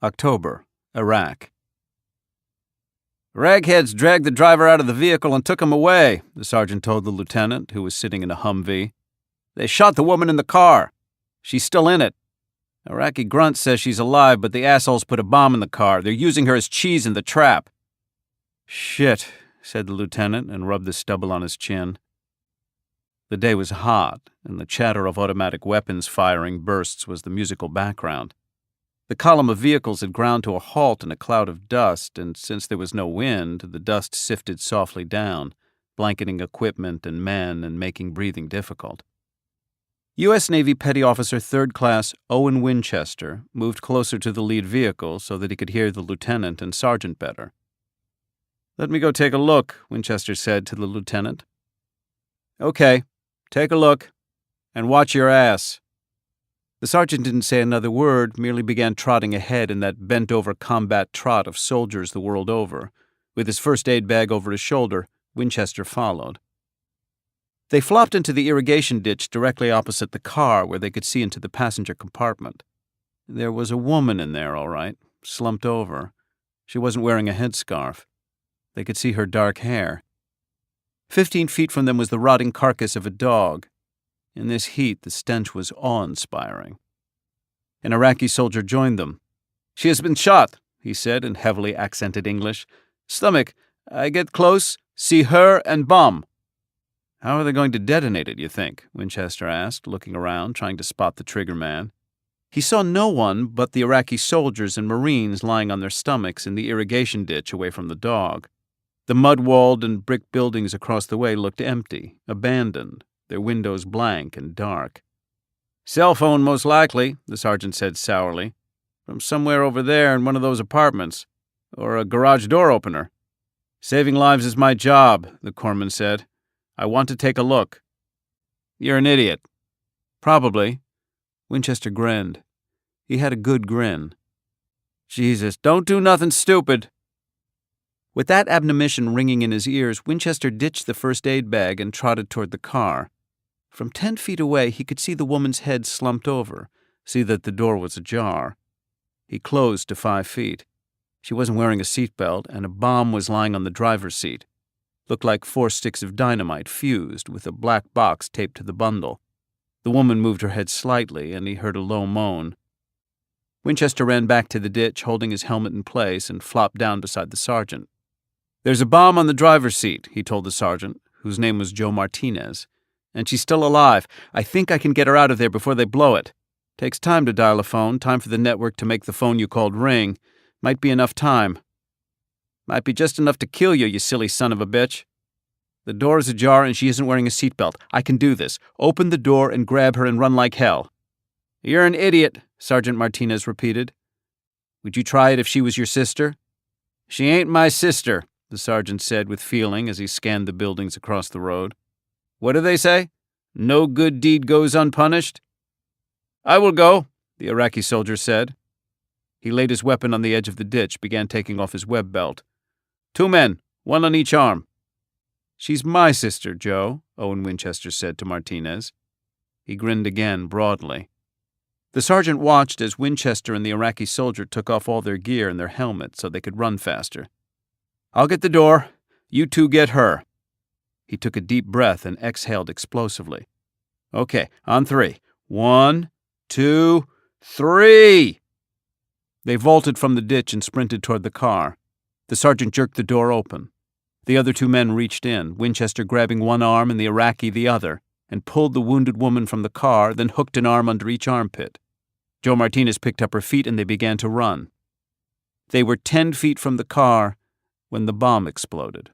October, Iraq. "Ragheads dragged the driver out of the vehicle and took him away," the sergeant told the lieutenant, who was sitting in a Humvee. "They shot the woman in the car. She's still in it. Iraqi grunt says she's alive, but the assholes put a bomb in the car. They're using her as cheese in the trap." "Shit," said the lieutenant and rubbed the stubble on his chin. The day was hot, and the chatter of automatic weapons firing bursts was the musical background. The column of vehicles had ground to a halt in a cloud of dust, and since there was no wind, the dust sifted softly down, blanketing equipment and men and making breathing difficult. U.S. Navy Petty Officer 3rd Class Owen Winchester moved closer to the lead vehicle so that he could hear the lieutenant and sergeant better. "Let me go take a look," Winchester said to the lieutenant. "Okay, take a look, and watch your ass." The sergeant didn't say another word, merely began trotting ahead in that bent-over combat trot of soldiers the world over. With his first aid bag over his shoulder, Winchester followed. They flopped into the irrigation ditch directly opposite the car where they could see into the passenger compartment. There was a woman in there, all right, slumped over. She wasn't wearing a headscarf. They could see her dark hair. 15 feet from them was the rotting carcass of a dog. In this heat, the stench was awe-inspiring. An Iraqi soldier joined them. "She has been shot," he said in heavily accented English. "Stomach. I get close, see her and bomb." "How are they going to detonate it, you think?" Winchester asked, looking around, trying to spot the trigger man. He saw no one but the Iraqi soldiers and Marines lying on their stomachs in the irrigation ditch away from the dog. The mud-walled and brick buildings across the way looked empty, abandoned, their windows blank and dark. "Cell phone, most likely," the sergeant said sourly. "From somewhere over there in one of those apartments. Or a garage door opener." "Saving lives is my job," the corpsman said. "I want to take a look." "You're an idiot." "Probably." Winchester grinned. He had a good grin. "Jesus, don't do nothing stupid." With that admonition ringing in his ears, Winchester ditched the first aid bag and trotted toward the car. From 10 feet away, he could see the woman's head slumped over, see that the door was ajar. He closed to 5 feet. She wasn't wearing a seatbelt, and a bomb was lying on the driver's seat. Looked like 4 sticks of dynamite fused, with a black box taped to the bundle. The woman moved her head slightly, and he heard a low moan. Winchester ran back to the ditch, holding his helmet in place, and flopped down beside the sergeant. "There's a bomb on the driver's seat," he told the sergeant, whose name was Joe Martinez. "And she's still alive. I think I can get her out of there before they blow it. Takes time to dial a phone, time for the network to make the phone you called ring. Might be enough time. Might be just enough to kill you, you silly son of a bitch. The door is ajar and she isn't wearing a seatbelt. I can do this. Open the door and grab her and run like hell." "You're an idiot," Sergeant Martinez repeated. "Would you try it if she was your sister?" "She ain't my sister," the sergeant said with feeling as he scanned the buildings across the road. "What do they say? No good deed goes unpunished?" "I will go," the Iraqi soldier said. He laid his weapon on the edge of the ditch, began taking off his web belt. 2 men, 1 on each arm." "She's my sister, Joe," Owen Winchester said to Martinez. He grinned again, broadly. The sergeant watched as Winchester and the Iraqi soldier took off all their gear and their helmets so they could run faster. "I'll get the door. You 2 get her." He took a deep breath and exhaled explosively. "Okay, on 3. 1, 2, 3!" They vaulted from the ditch and sprinted toward the car. The sergeant jerked the door open. The other 2 men reached in, Winchester grabbing one arm and the Iraqi the other, and pulled the wounded woman from the car, then hooked an arm under each armpit. Joe Martinez picked up her feet and they began to run. They were 10 feet from the car when the bomb exploded.